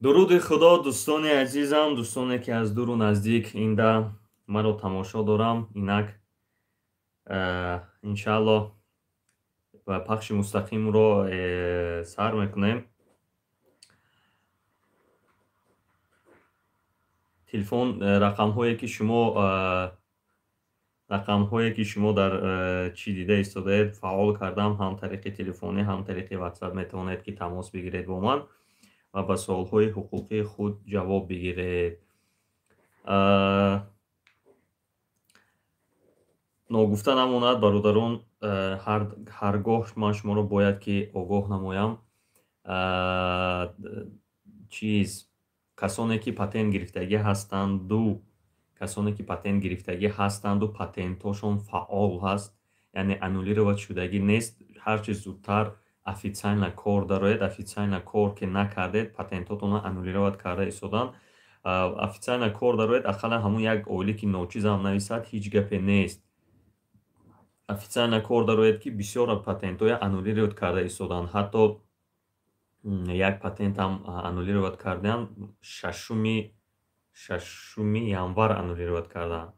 дуруди худо, дӯстони азизам, дӯстоне ки аз дуру наздик инда маро тамошо дорам, инак иншааллоҳ пахши мустақимро сар мекунем. телефон рақамҳое ки шумо дар чӣ дида истодаед фаъол кардам, ҳам тариқи телефонӣ, ҳам тариқи ватсап метавонед ки тамос бигиред бо ман ва ба суолҳои ҳуқуқии худ ҷавоб бигиред. ногуфта намонад бародарон, ҳаргоҳ ман шуморо бояд ки огоҳ намоям, касоне ки патент гирифтагӣ ҳастанду патентҳошон фаъол ҳаст, яъне аннулировать шудагӣ нест, ҳарчи зудтар официально кор дароед, официально кор ки накардед, патентҳотонро аннулировать карда истодан, официально кор дароед, ақаллан ҳамун як оилики ночизам нависад, ҳеҷ гапе нест. официально кор дароед ки бисёр патентҳои аннулировать карда истодан, ҳатто як патентам аннулировать кардаам, 6 январ аннулировать кардаам.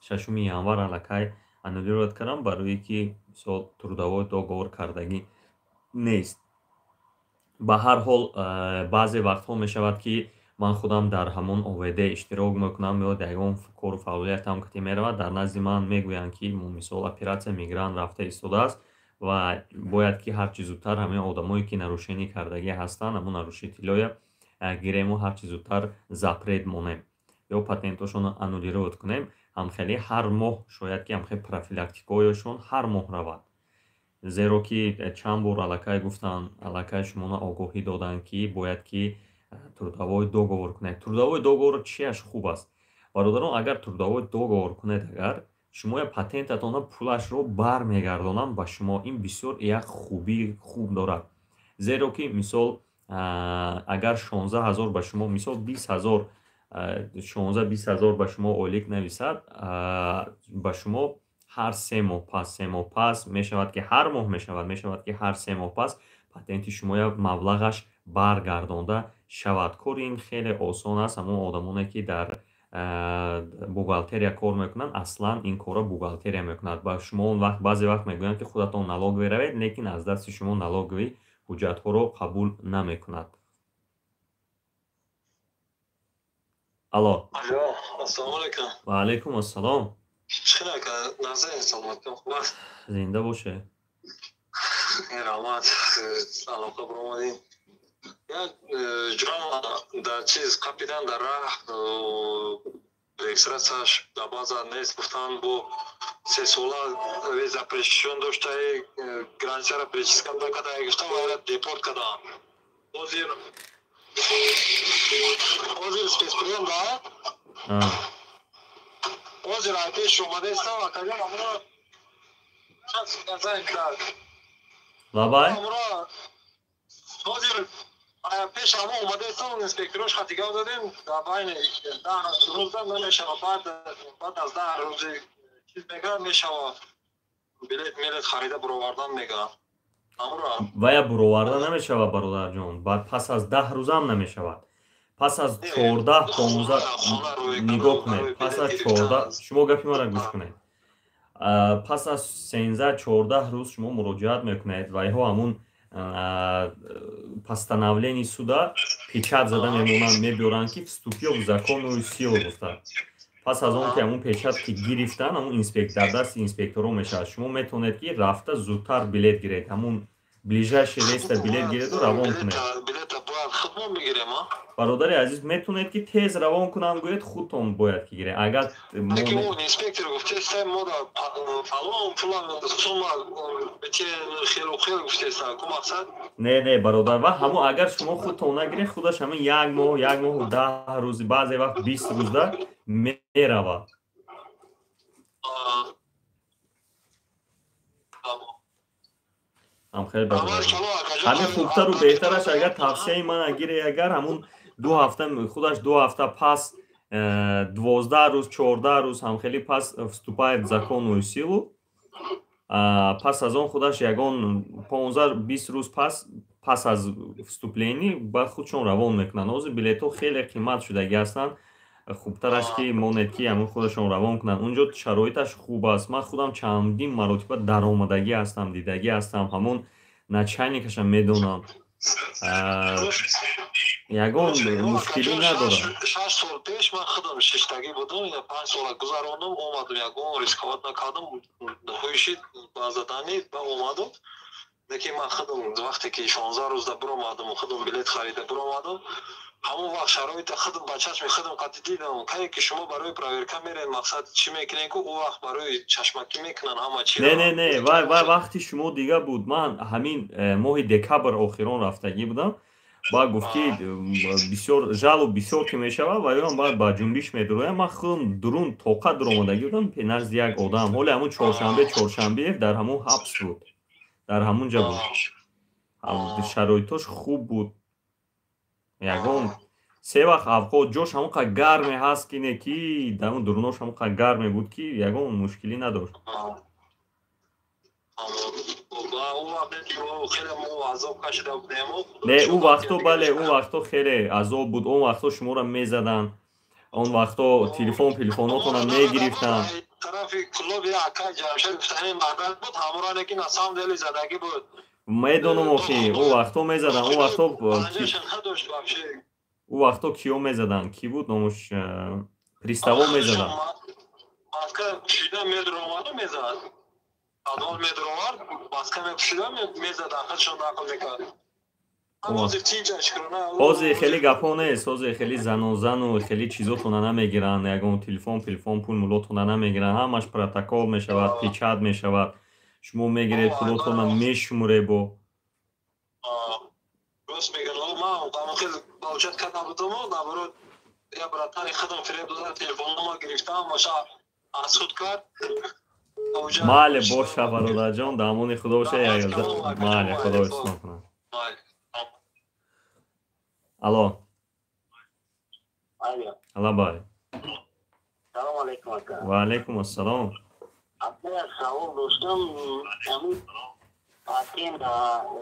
6 январ аллакай аннулировать кардам, барои ки мисол трудовой договор кардагӣ нест. ба ҳар ҳол баъзе вақтҳо мешавад ки ман худам дар ҳамон ОВД иштирок мекунам ё дар ягон кору фаъолиятам ки меравад, дар назди ман мегӯянд ки мисол оператсия мигрант рафта истодааст ва бояд ки ҳарчи зудтар ҳамин одамое ки нарушенӣ кардагӣ ҳастанд, ҳамон нарушителоя гирему ҳарчи зудтар запрет монем ё патентҳошонро аннулировать кунем. ҳамхеле ҳар моҳ шояд ки ҳамхеле профилактикаҳояшон ҳар моҳ равад. зеро ки чанд бор аллакай гуфтанд, аллакай шуморо огоҳӣ доданд ки бояд ки трудовой договор кунед. Трудовой договор чияш хуб аст? Бародарон, агар трудовой договор кунед, агар шумо патентатонро пулашро бармегардонанд ба шумо, ин бисёр як хубии хуб дорад. Зеро ки мисол агар 16,000 ба шумо, мисол 20,000, 16-20,000 ба шумо оилик нависад, ба шумо ҳар 3 моҳ пас мешавад ки ҳар моҳ мешавад ки ҳар 3 моҳ пас патенти шумо маблағаш баргардонда шавад. Кори ин хеле осон аст. ҳамон одамоне ки дар бухгалтерия кор мекунанд, аслан ин корро бухгалтерия мекунад. Ба шумо он вақт баъзе вақт мегӯянд ки худатон налоговӣ равед, лекин аз дасти шумо налоговӣ ҳуҷҷатҳоро қабул намекунад. алло, ассалому алайкум. ва алайкум ассалом. Чиқака назарин саломатон, хуб аст? Зинда боше. Раҳмат, алоқа бромадин. Як ҷон дар чиз капидан дар раҳ регистратсияш дар база нест, гуфтанд бо 3 сола запрещен доштаи границаро пречистка накарда, гуфтам депорт кардам. ҳозир спецприем да? ҳозир пеш омадаистам академ амро назарин кард. Лабай? ҳозир пеш ҳама омадаистам, инспекторош хатига додем, дар байни 10 рӯза намешавад, баъд аз 10 рӯзи чиз мекард мешавад, билет харида буровардан мегӯяд. вая буроварда намешавад бародарҷон, баъд пас аз 10 рӯзам намешавад. пас аз 14-15 нигоҳ кунед, пас аз 14, шумо гапи маро гӯш кунед. пас аз 13-14 рӯз шумо муроҷиат мекунед ва иҳо ҳамун постановлени суда печат зада мемонанд, мебиёранд ки вступил в законную силу гуфта. пас аз он ки ҳамун печат ки гирифтан, ҳамун дар дасти инспекторо мешавад. шумо метавонед ки рафта зудтар билет гиред, ҳамун ближайши рейста билет гиреду равон кунед. бародари азиз, метавонед ки тез равон кунам гӯед, худтон бояд ки гиред. Агар инспектор гуфтест мода фалон пулам сума хел гуфтест ку мақсад не бародар, ва ҳамун агар шумо худтон нагиред, худаш ҳамин 1 моҳ 10 рӯзи, баъзе вақт 20 рӯзда меравад. ҳамин хубтару беҳтараш агар тавсияи ман агире, агар ҳамун 2 ҳафта худаш 2 ҳафта пас 12 рӯз 14 рӯз ҳамхели пас вступает в законную силу, пас аз он худаш ягон 15-20 рӯз пас аз вступленӣ ба худшон равон мекунанд. ҳозир билетҳо хеле қимат шудагӣ ҳастанд. хубтараш ки монед ки ҳамин худашон равон кунанд. унҷо шароиташ хуб аст. ман худам чандин маротиба даромадагӣ ҳастам, дидагӣ ҳастам. ҳамон начальникаша медонам. ягон мушкилӣ надорад. 6 сол пеш ман худам шиштагӣ будам, я 5 сола гузарондам, омадам, ягон рисковат накардам, ҳӯши ба задани ба омадам. Лекин ман худам вақте ки 16 рӯзда биромадам, худам билет харида биромадам, ҳамон вақт шароити худам ба чашми худам қати дидам. Кае ки шумо барои проверка меред, мақсад чӣ мекунед, ку ӯ вақт барои чашмакӣ мекунанд ҳама чӣ. Не, вай вақти шумо дига буд. ман ҳамин моҳи декабр охирон рафтагӣ будам. ба гуфт ки бисёр жалу бисёр ки мешавад ва ём баъд ба ҷунбиш медуроям. ман худам дурун тоқат дуромадагӣ будам назди як одам. ҳоли ҳамун чоршанбе дар ҳамун ҳабс буд. дар ҳамунҷа буд. шароитош хуб буд. ягон се вақт авқот ҷош ҳамонқадр гарме ҳаст ки не ки дар он дурунош ҳамонқадр гарме буд ки ягон мушкилӣ надошт. не ӯ вақто бале ӯ вақто хеле азоб буд. он вақто шуморо мезаданд. он вақто телефонотонро мегирифтанд. тарафи клуби акай ҷамшед гуфтани мардан буд, ҳамуране ки на самом деле задагӣ буд. медонам охи он вақто мезаданд. он вақто киё мезаданд? Ки буд номуш? приставо мезаданд. маска пушида медуромаду мезад. адвол медуровар, маска мепушида мезаданд, худшон нақл мекард. ҳозир хеле гапҳо нест. ҳозир хеле зану хеле чизотона намегиранд. ягон телефон пул мулотона намегиранд. ҳамаш протокол мешавад, печат мешавад. шумо мегиред пулотона мешумуред. бо рост мегӯям, ман қамохел бавҷат карда будам, наоборот я братани худам фиреб дода, телефоннома гирифтам, маша аз худ кард. мале боша бародарҷон, дар амони худо боша. мале худо ҳифзтон кунад. алло бай. салом алейкум ака. ва алейкум ассалом. ака савол доштам, ҳамин патен да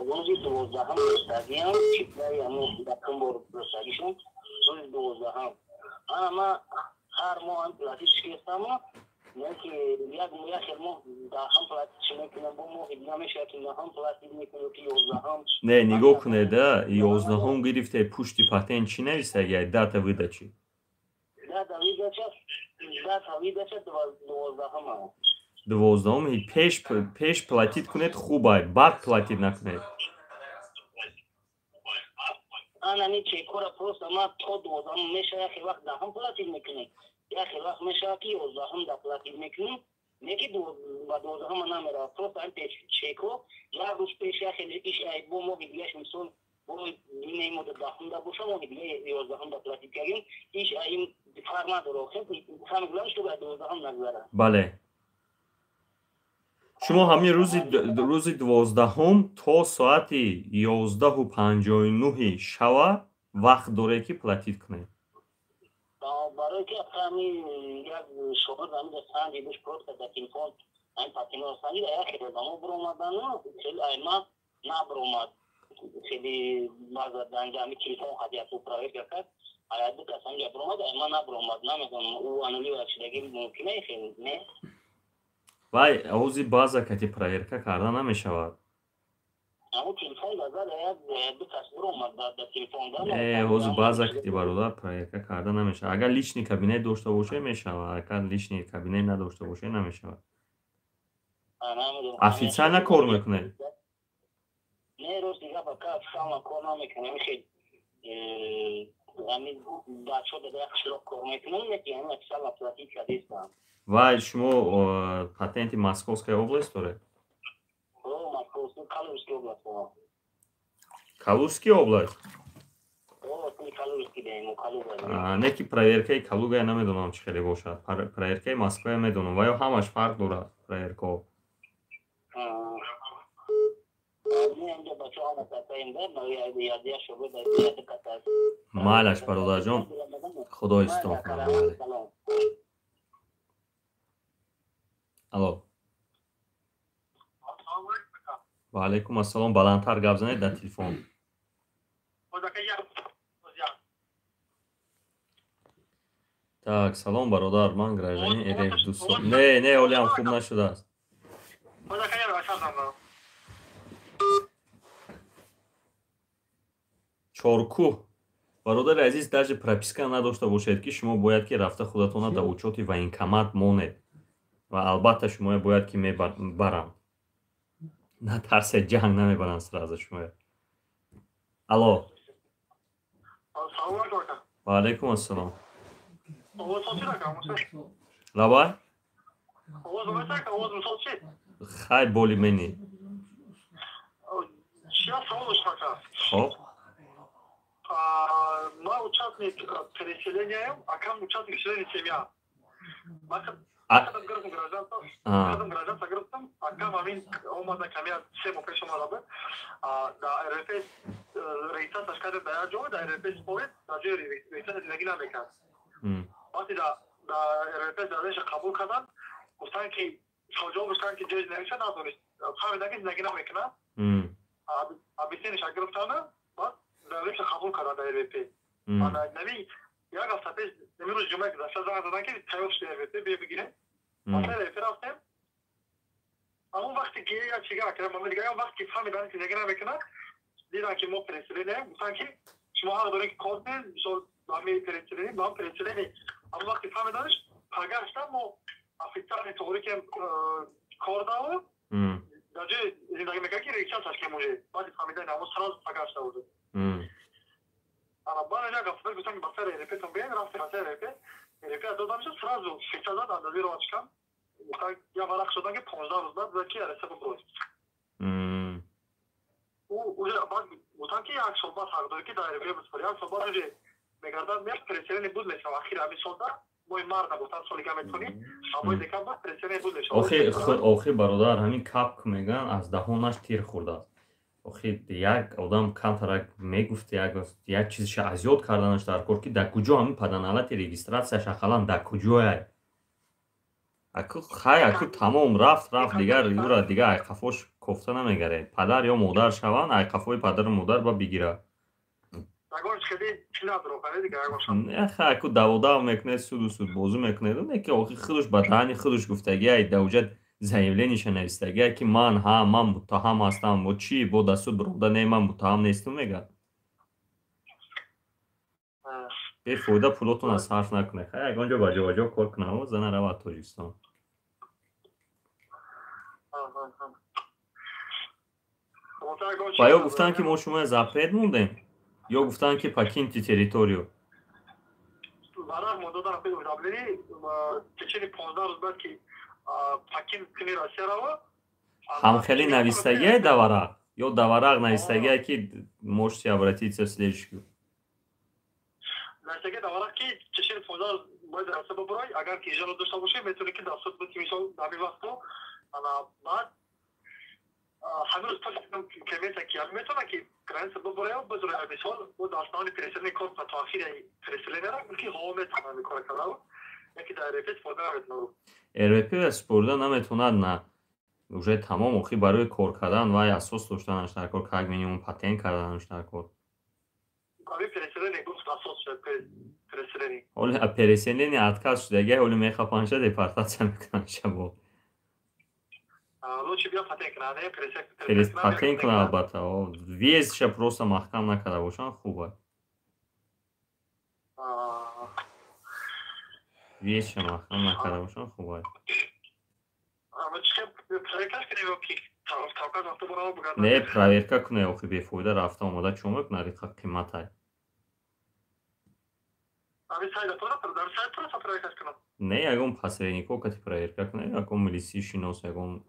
рӯзи 12 рӯстагиам, чиплаи ҳамин якум бор рӯстагишон рӯзи 12. ама ҳар моҳ ҳам платиш кистам, неки як хел моҳ да ҳам платиш мекунам, бо моҳи дига мешавад ки ҳам платиш мекунам ки 11. не нигоҳ кунед, 11 гирифте пушти патен чӣ нависаги дата выдачи? Дата выдача 12. 12 пеш платит кунед хубай, баъд платит накунед. анани чекора просто ма то 12 мешава, як вақт да ҳам платит мекунем, як вақт мешава ки 11 да платит мекунем. неки ба 12 намера, просто ан чеко як рӯз пеш як иш ай бо моҳи дигаш мисол бо динеи мо 10 да боша, моҳи дига 11 да платит кардем, иш ай фарқ надора, фамилиаш то ба 12 нагзара. бале шумо ҳамин рӯзи 12 то соати 11:59 шава вақт доред ки платит кунед. барои ки ҳамин як шогирд ҳамин санҷи буш просто да телефон ҳамин патино санҷида як хел ба мо биромадану хеле айма набиромад. хеле баъза данҷами телефон ҳадияту проверка кард, аяду касанҷа биромад, айма набиромад. намедонам ӯ аналива шудагӣ мумкина хеле не. вай ҳозир баъза кати проверка карда намешавад. ҳозир баъза кати бародар проверка карда намешавад. агар лични кабинет дошта боше мешавад, агар лични кабинет надошта боше намешавад. официально кор мекунед? не рост дига пока официально кор намекунем, хеле ҳамин бачаҳо дада як қишлоқ кор мекунем, лекин ҳамин официально платит кардистам. вай шумо патенти Московская область доред? Калужская область? неки проверкаи Калуга намедонам чӣ хеле бошад. проверкаи Москва медонам, ва ё ҳамаш фарқ дорад проверкаҳо. малаш бародарҷон, худо ҳифзтон кунад. алло ва алейкум ассалом. баландтар гап занед дар телефон. Так, салом бародар, ман гражданин РФ 200. Не, ҳолиам хуб нашудааст. Чоркӯҳ. бародари азиз, даже прописка надошта бошед ки шумо бояд ки рафта худатона дар учёти военкомат монед ва албатта шумо бояд ки мебаранд. Натарсед, ҷанг намебаранд сразу шумо. Алло. Ва алайкум ассалом. Лабай? Хай боли мени. Хоб. Ма участник переселения, а кам участник члени семья. Гражданство грифтам, а кам амин омада камия семо пеш омада. Да РФ рейса сашкаде да ҷо да РФ спорт да ҷо рейса зиндагӣ намекард. Вақти да РФ дадеш қабул кардан, гуфтанд ки соҷо гуфтанд ки ҷои зиндагиша надонист. фаҳмидан ки зиндагӣ намекунад. Объяснениеша гирифтанд, баъд дадеш қабул кардан да РФ. Нави як ҳафта пеш имрӯз ҷумъа даста занг задан ки тайёр шуди РФ бигире. Масъала РФ рафтем. Амон вақте ки як чига кардам, ман дигар вақте ки фаҳмидан ки зиндагӣ намекунад, дидан ки мо переселение, гуфтанд ки шумо ҳақ доред ки кор кунед, мисол ҳамин переселение, мо ҳам переселение. Амон вақте фаҳмиданш, пагаштам мо официални таврики кор дава, дар ҷои зиндагӣ мекард ки регистрация ташкил муҷе. Баъди фаҳмидани ҳамон сразу пагашта буд. Баъд як ҳафта гуфтанд ки ба сари РФ-тон биед, рафтем ба сари РФ. РФ додамша сразу фикса зад андазии роҳ чикам. Гуфтанд як варақ шудан ки 15 рӯз баъд ки ареста бубуред. Уже баъд гуфтанд ки як сол баъд ҳақ доред ки дар РФ бисфори. Як сол баъд уже мегардад мест переселение буд мешавам. Ахир ҳамин солда мои марда гуфтанд солига метонӣ. Амои декабр переселение буд мешавам. охи бародар, ҳамин капк меган аз даҳонаш тир хӯрдааст. охи як одам камтарак мегуфт як чизша азёд карданаш дар кор ки дар куҷо ҳамин паданалати регистратсияш ақаллан дар куҷояй. хай аку тамом рафт дигар юра дигар айқафош кофта намегаред. Падар ё модар шаванд, айқафои падару модар ба бигира. Не хай аку даводав мекунед, суду суд бозӣ мекунед. Не ки охи худуш ба даҳани худуш гуфтагиай даҳуҷат заявлениша навистагиай ки ман муттаҳам ҳастам. бо чӣ? бо дастур бирода не ман муттаҳам нестум мегӯяд. бефоида пулотон аз сарф накунед. хай ягон ҷо ба ҷо кор кунам, зана равад Тоҷикистон. ва ё гуфтанд ки мо шумо запрет мондем, ё гуфтанд ки покиньте территорию. Варақ мо додам уведомление в течение 15 рӯз баъд ки покиньте Россия рава. Ҳамхели навистагиай да варақ ё да варақ навистагиай ки можете обратиться в следующую. Навистагиай да варақ ки в течение 15 рӯз бояд Россия бубурай. агар ки иҷозат дошта бошед метавонед ки дар суд битӣ мисол дар ҳамин вақтҳо. баъд ҳанӯз комиссия ки метавонад ки граница бубурая бизурая мисол бо дастанони переселение кор ба таъхири переселениера ки ҳаво метавонад кор карда яки дар РФ истифода наметавонад. РФ истифода наметавонад на уже тамом охи барои кор кардан вай асос доштанаш дар кор как минимум патент карданаш дар кор. Ҳамин переселение гуфт асос шуд переселение. ҳоли переселение отказ шудаги ҳоли мехапанша депортация мекунанша бо. лучше бия патент кунад, патент кунад албатта. визша просто маҳкам накарда бошанд хуб аст. визша маҳкам накарда бошанд хуб аст. не проверка кунед, охи бефоида рафта омада чо мекунад, қиматай. не ягон посреднико кати проверка кунед, ягон милисии шинос, ягон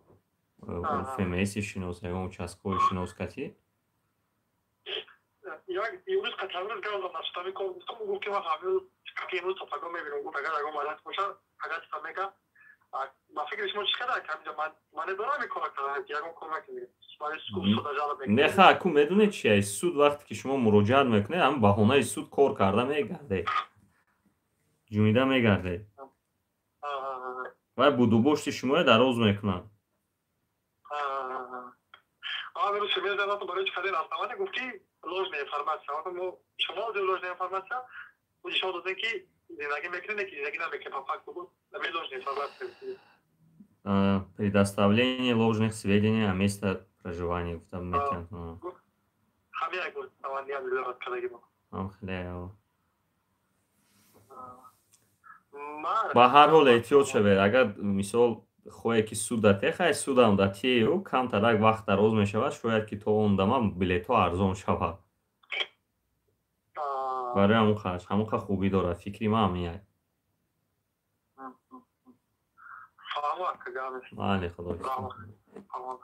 ФМС-и шинос, ягон участковый шинос кати. як юрист қатаврыз газам наштами кор гуфтам гуфт ки ман ҳамин ки имрӯз сопаго мебинам. гуфт агар ягон вариант боша агар чиста мега ба фикри шумо чӣ када камҷа ман недорам ин кора кардан ягон кор накунед. не ха аку медонед чи ай суд вақте ки шумо муроҷиат мекунед ҳамин баҳонаи суд кор карда мегардед, ҷумида мегардед ва будубошти шумоя дароз мекунад. амирӯз шумезанато барои чӣ кадин астамане гуфт ки ложная информация. мо шумо ложная информация шумо додем ки Зиндагӣ мекунӣ ки зиндагӣ намекунӣ папа кубу намеложни фазат. Предоставление ложных сведений о месте проживания гуфта метавонад. Ҳамин як гуфт таванният зиёрат кардагӣ бо. Хеле. Ман Ба ҳар ҳол эҳтиёт шавед. Агар мисол хоҳе ки суда техай судам да тию камтарак вақт дароз мешавад, шояд ки то он дама билетҳо арзон шавад. Барои ҳамон хаш ҳамон хубӣ дорад. Фикри ман ҳамин як. фаҳмам кагами. Бале, худо. Фаҳмам.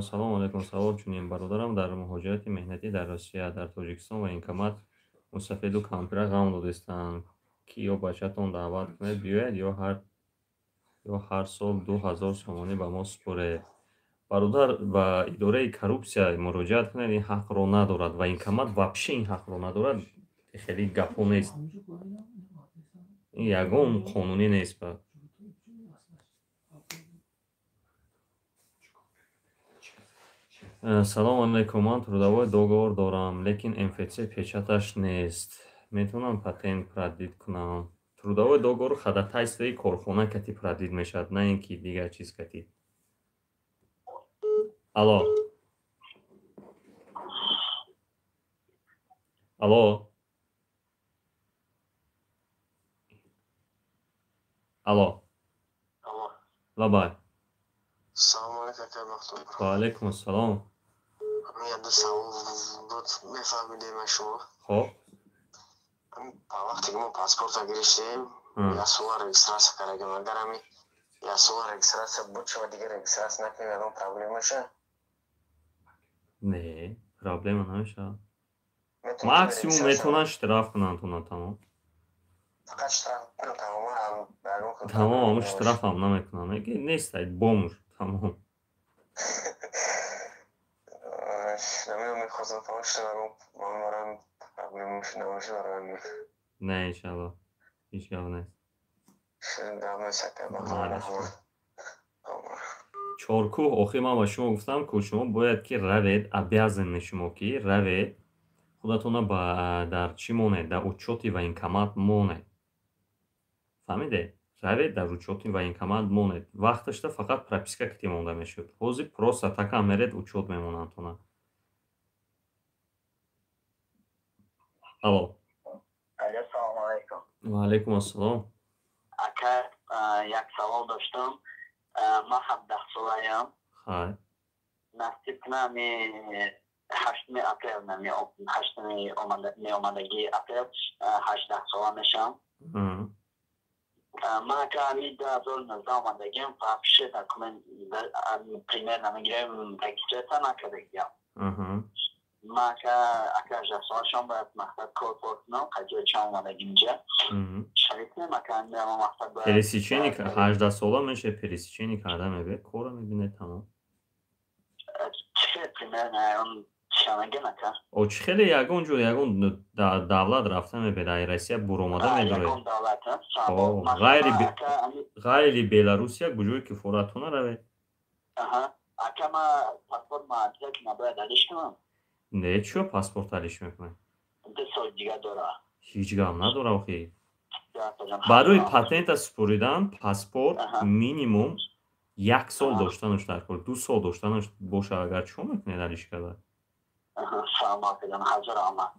Салом алейкум. Савол чунин: бародарам дар муҳоҷирати меҳнатӣ дар Россия, дар Тоҷикистон ва инкомат мусафеду компютера ғам додистанд ки ё бачатон даъват кунед биёяд, ё ҳар сол 2000 сомонӣ ба мо супоред. Бародар ба идораи коррупсия муроҷиат кунед, ин ҳақро надорад ва инкомат вобше ин ҳақро надорад. Хеле гапҳо нест. Ин ягон қонунӣ нест. Салом алейкум. Ман трудовой договор дорам, лекин МФЦ печаташ нест. Метавонам патент продлит кунам? Трудовой договор ходатайствои корхона кати продлит мешавад, на ин ки дигар чиз кати. Алло. Алло. Алло. Лабай. Салом алейкум, как махтум. Ва алейкум ассалом. Мен ду савол буд мефаҳмидем шумо. Хоб. Ба вақте ки мо паспортро гирифтем, як сол регистрация кардем. Агар ҳамин як сол регистрация буд, шумо дигар регистрация накунем, ягон проблема мешавад? Не, проблема намешавад. Максимум метавонанд штраф кунанд туна тамом. Фақат штраф кунанд тамом. Тамом, ҳамун штраф ҳам намекунанд. Нест бомж тамом. Намехостам тамом шуд, ман барам проблема намешавад бароям. Не, иншаллоҳ. Ҳеҷ гап нест. Чоркӯҳ охир ман ба шумо гуфтам ки шумо бояд ки равед, обязаны шумо ки равед, худатонро дар чӣ монед, дар учёти военкомат монед. Фаҳмидед? Равед дар учёти военкомат монед. Вақташда фақат прописка кати монда мешуд. Ҳозир просто такам меред, учёт мемонанд туна. Алло. Салом алейкум. Ва алейкум ассалом. Ака, як савол доштам. Ман 17 солаям. Хай. Насиб нами 8 апрел нами 8 меомадагии апрел 18 сола мешам. Ман ака ҳамин 2019 омадагим папше документ примерно мегирем регистрация накардагиям. Ман ака 18 солашам бояд мақсад кор кунам, қаҷои чам омадагим инҷа. Шарикнем ака меам мақсад бояд. Пересечение 18 сола меше, пересечение карда мебе, кора мебине тамом. Чӣ примерно он шанагин ака? Очи хеле ягон ҷо ягон давлат рафта мебеда, ай Россия буромада медорад. Ягон давлат, ғайри Беларусия куҷое ки форатона равед. Ака ма паспорт маъдида ки набояд алиш кунам? Не, чиё паспорт алиш мекунед? 2 сол дига дора. Ҳеҷ гап надора охи. Барои патента супоридан паспорт минимум 1 сол доштанаш дар кор, 2 сол доштанаш боша, агар чиё мекунед алиш карда? Саломат кадам, ҳазир омад.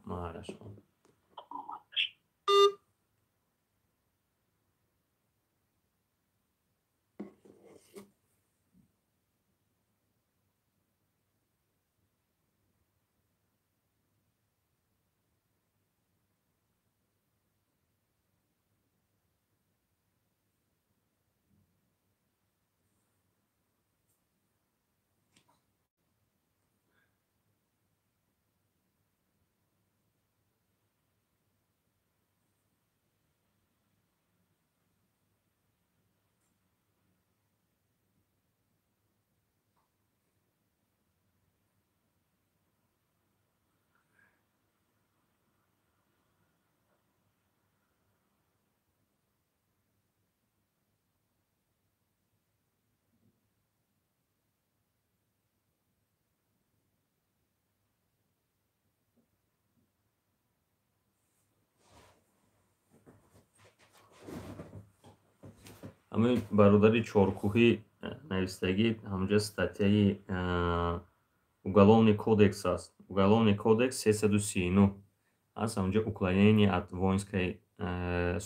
ҳамин бародари Чоркӯҳӣ навистагӣ ҳамҷо статьяи Уголовный кодекс аст. Уголовный кодекс 339 аст. Ҳамҷо уклонение от воинской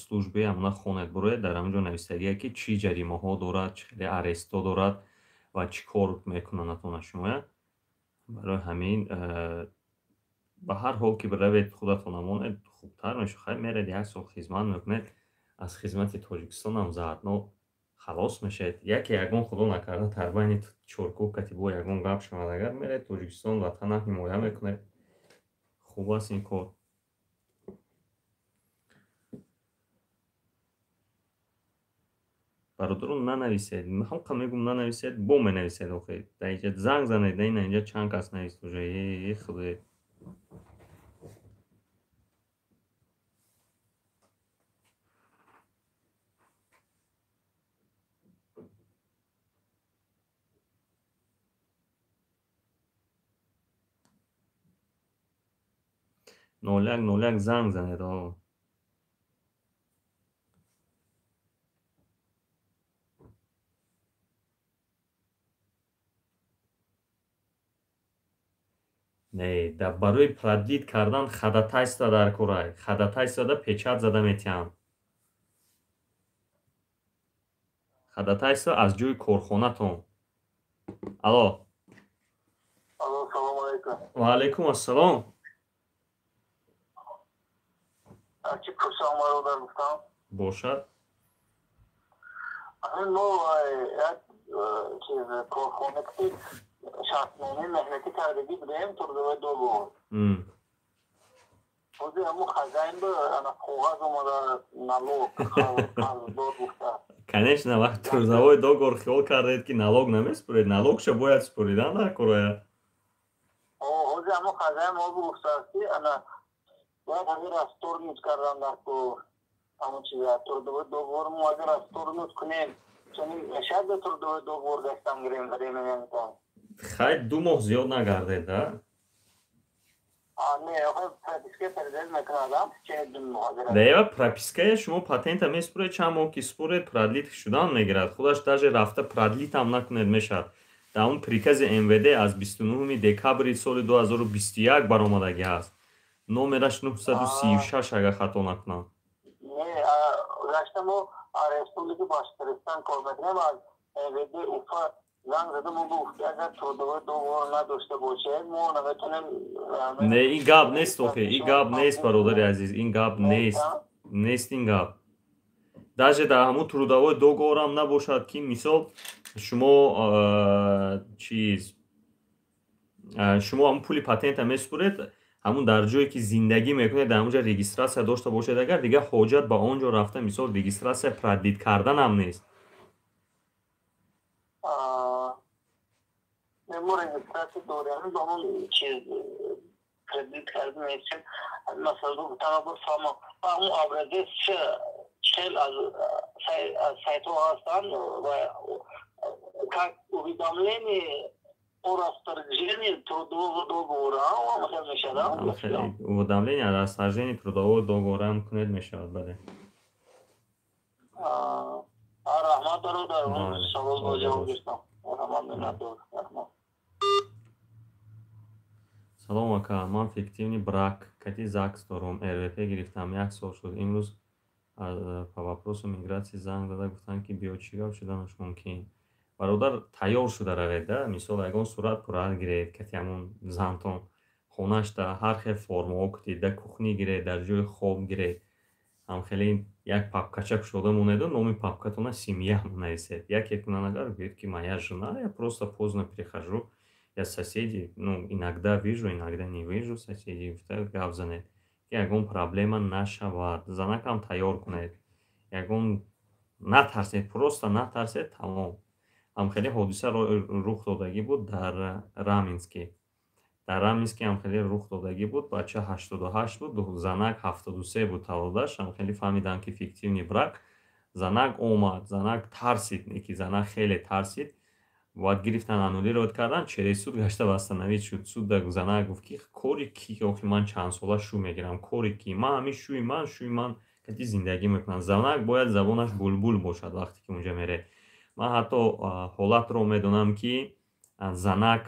службе ҳамна хонед буроед. Дар ҳамҷо навистагие ки чӣ ҷаримаҳо дорад, чӣ хеле арестҳо дорад ва чӣ кор мекунанатона шумо. Барои ҳамин ба ҳар ҳол ки биравед худатон намонед хубтар мешавад. Хай меред 1 сол хизмат мекунед, аз хизмати Тоҷикистон ҳам заҳатнок халос мешавед. Яке ягон худо накарда дар байни Чоркӯҳ Катибо ягон гап шавад, агар меред Тоҷикистон ватана ҳимоя мекунед, хуб аст ин кор. бародарон нанависед, ҳалқа мегум нанависед, бо менависед. охир дар инҷа занг занед, ина инҷа чанд кас навист уже худоё. ноляк занг занед. Не, да барои продлит кардан ходатайство дар кора. Ходатайствода печат зада метиҳам. Ходатайство аз ҷои корхонатон. Алло. Алло, салом алейкум. Ва алейкум ассалом. Чӣ пурсам бародар гуфтам? Бошад. мо як чиз корхонакӣ шартнома меҳнатӣ кардагӣ будем трудовой договор. ҳозир ҳамун хазаин ба ана коғаз омада налог қарздор гуфта. Конечно, вақти трудовой договор хиёл кардед ки налог намеспуред, налогша бояд спуридан дар короя. ҳозир ҳамун хазаин мо гуфтааст ки ана бояд ҳамин расторнут кардан дар кор. ҳамун чиза трудовой договор мо агар расторнут кунем чунин мешавад ба трудовой договор гашта гирем. Хай 2 моҳ зиёд нагардед, да? Дева пропиская шумо патента меспуред, чанд моҳ ки спуред продлит шудан мегирад. Худаш даже рафта продлит ҳам накунед мешавад. Дар он прикази МВД аз 29 декабри соли 2021 баромадагӣ аст. Номераш 936 агар хато накунам. Не, гашта мо республика Башқирстон кор мекунем, аз МВД Уфа занг зада мо гуфт агар трудовой договор надошта бошед мо наметонем. Не, ин гап нест охир, ин гап нест бародари азиз, ин гап нест. Нест ин гап. Даже дар ҳамун трудовой договор ҳам набошад ки мисол шумо шумо ҳамун пули патента меспуред, ҳамун дар ҷое ки зиндагӣ мекунед дар ҳамунҷа регистратсия дошта бошед, агар дига ҳоҷат ба он ҷо рафта мисол регистратсия продлит кардан ҳам нест. мо регистрация дорем ба ҳамун чиз продлит кардан нестем. Масалан гуфтам фама ҳамун образец чел аз сайтҳо ҳастанд ва как уведомление о расторжении трудового договора мешавад. Уведомление о расторжении трудового договора кунед мешавад, бале. Раҳмат бародар, савол ва ҷавоб гирифтам. Раҳмат миннатдор. Салом ака, ман фиктивни брак кати ЗАГС дорам, РВП гирифтам, 1 сол шуд. Имрӯз по вопросу миграция занг зада гуфтанд ки биё чӣ гап шуданаш мумкин. Бародар тайёр шуда равед, да? Мисол ягон сурат пуррат гиред, кати ҳамун зантон хонашда ҳар хел формаҳо кутед, да кухни гиред, дар ҷои хоб гиред. ҳам хеле як папкача кушода монеду, номи папкатона семья нависед. Яке кунанагар говорит ки моя жена, я просто поздно прихожу, я соседи, иногда вижу, иногда не вижу соседей, гап занед. Ягон проблема нашавад. Занакам тайёр кунед. Ягон натарсед, просто натарсед, тамом. ҳам хеле ҳодиса рух додагӣ буд дар Раменский. Дар Раменский ҳам хеле рух додагӣ буд. Бача 88 буд, занак 73 буд таваллудаш. Ҳам хеле фаҳмидам ки фиктивни брак. Занак омад, занак тарсид, неки занак хеле тарсид. Бояд гирифтан аннулировать кардан, через суд гашта восстановить шуд. Суд занак гуфт ки кори ки охи ман чанд сола шӯ мегирам, кори ки ман ҳамин шӯи ман кати зиндагӣ мекунад. Занак бояд забонаш булбул бошад вақте ки унҷа мере. Ман ҳатто ҳолатро медонам ки занак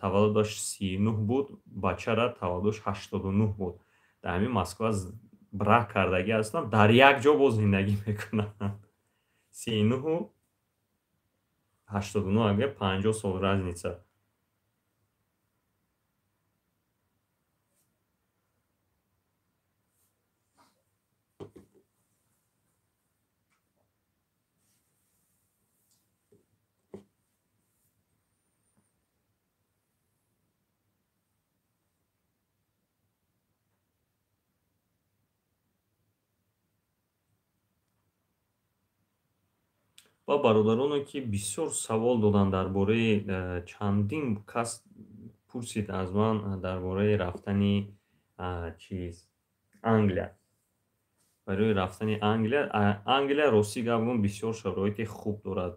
таваллудаш 39 буд, бачара таваллудаш 89 буд. Дар ҳамин Москва брак кардагӣ ҳастанд, дар як ҷо боз зиндагӣ мекунанд. 39 89 ага 50 сол разница. ва бародароне ки бисёр савол доданд дар бораи чандин кас пурсид аз ман дар бораи рафтани чиз Англия. барои рафтани Англия рости гап гӯям бисёр шароити хуб дорад.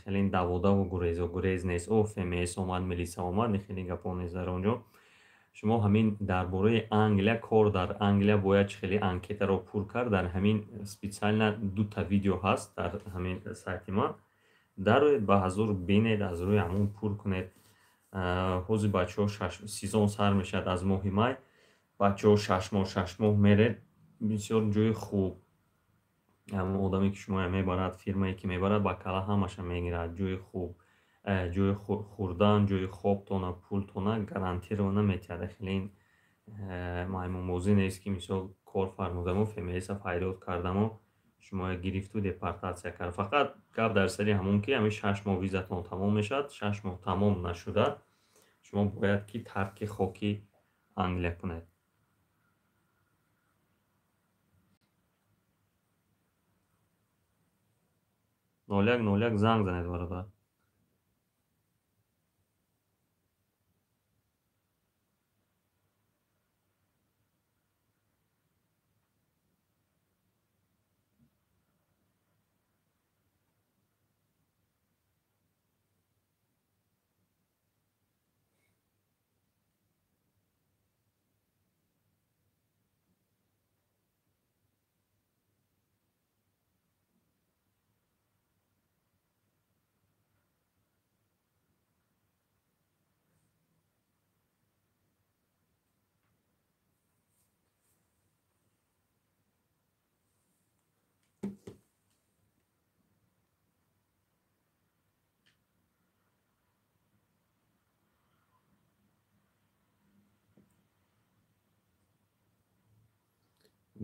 хеле даводаву гурез нест. ФМС омад, милиса омад, хеле гапо нест дар онҷо. шумо ҳамин дар бораи Англия, кор дар Англия бояд хеле анкетаро пур кард. дар ҳамин специально 2 видео ҳаст дар ҳамин сайти ман. дароед ба ҳазур бинед, аз рӯи ҳамон пур кунед. ҳозир бачаҳо сезон сар мешавад аз моҳи май. бачаҳо 6 моҳ меред. бисёр ҷойи хуб. ҳамон одаме ки шумо мебарад, фирмае ки мебарад ба кала ҳамаша мегирад. ҷойи хуб, ҷойи хӯрдан, ҷойи хобтона, пултона гарантированно метиҳад. хеле маймунбозӣ нест ки мисол кор фармудамо ФМС-а файдод кардамо шумо гирифту депортатсия кард. фақат гап дар сари ҳамон ки ҳамин 6 моҳ визатон тамом мешавад. 6 моҳ тамом нашуда шумо бояд ки тарки хоки Англия кунед. 0101 занг занед бародар.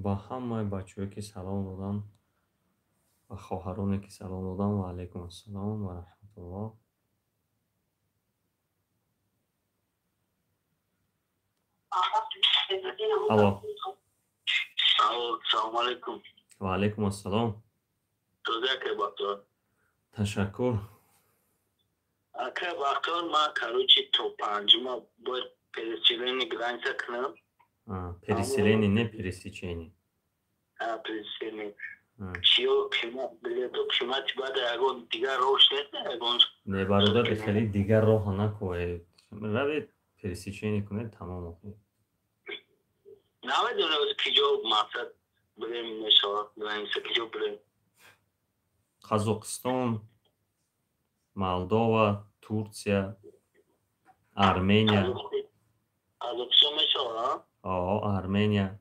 ба ҳамаи бачаҳое ки салом доданд, ба хоҳароне ки салом доданд, ва алайкум ассалом ва раҳматуллоҳ. алло. Салом алейкум. ва алайкум ассалом. ташаккур. Ака вақтон ман карочи то 5 бояд пересечение граница кунам. Переселение, не пересечение. Переселение. Чиё билету қимати баъда ягон дигар роҳ нест, ягон Не, бародар, хеле дигар роҳ накунед. равед пересечение кунед, тамом охир. намедонам оз киҷо мақсад бирем мешавад, граница киҷо бирем. Қозоқистон, Молдова, Турсия, Армения. Қозоқистон мешавад? Армения.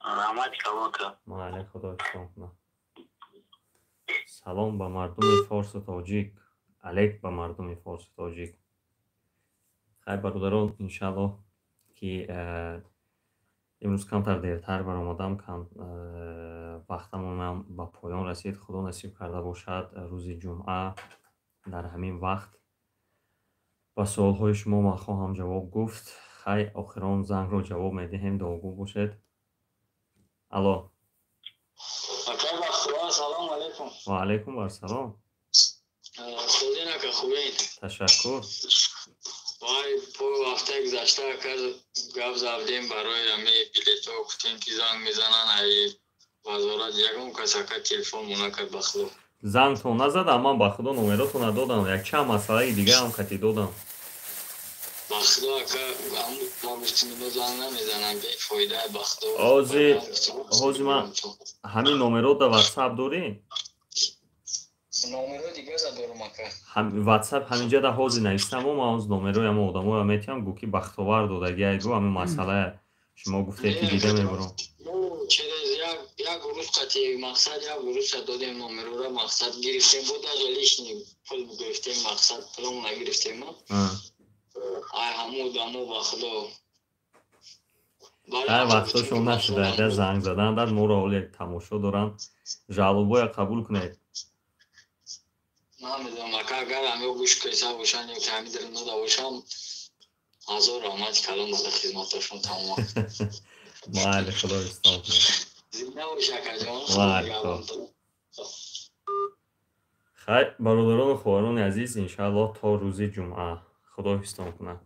раҳмати калонка. Майли, худо шукр кунад. салом ба мардуми форсу тоҷик. алейк ба мардуми форсу тоҷик. хай бародарон, иншаллоҳ ки имрӯз камтар дертар баромадам, вақтамонам ба поён расид. худо насиб карда бошад рӯзи ҷумъа дар ҳамин вақт ба суолҳои шумо ман хоҳам ҷавоб гуфт. хай охирон зангро ҷавоб медиҳем, дуогӯ бошед. алло. салом алейкум. ва алайкум ассалом. Студенака хубед? Ташаккур. вай пол ҳафтаи гузашта гап завдем барои ҳами билетҳо, гуфтем ки занг мезананд, ай вазорат ягон касака телефон монакад ба худо. зангтон назадам, ман ба худо номеротона додам, як чанд масъалаи дигарам кати додам. ба بخدا که هم با گفتیم بزن نمیزنم به فایده بخدا حوزی من همین نمرات در واتساپ داری؟ نمره دیگه دارم که واتساپ همینجا در حوزی نوشتم و من از نمره هم آدمو هم میتونم گو که بختاور دادگی ایگو همین مسئله شما گفته که دیده میبرم یک گروه قطعی مقصد یک گروه دادیم نمره را مقصد گرفتیم بود از ولیش پول گرفتیم مقصد پولم نگرفتیم ای همو دمو بخدا ای وقتاشون نشده در زنگ زدن در مورا حال یک تماشا دارن جلوبای قبول کنید نمیدونم اگر همه گوش کیسه باشن یا که همین در نده باشن هزار رحمت کلام بده خدمتشون تمام بله خدا استان کنه زنده باشه که جان خیر برادران و خواهران عزیز انشاءالله تا روز جمعه خدا استان کنه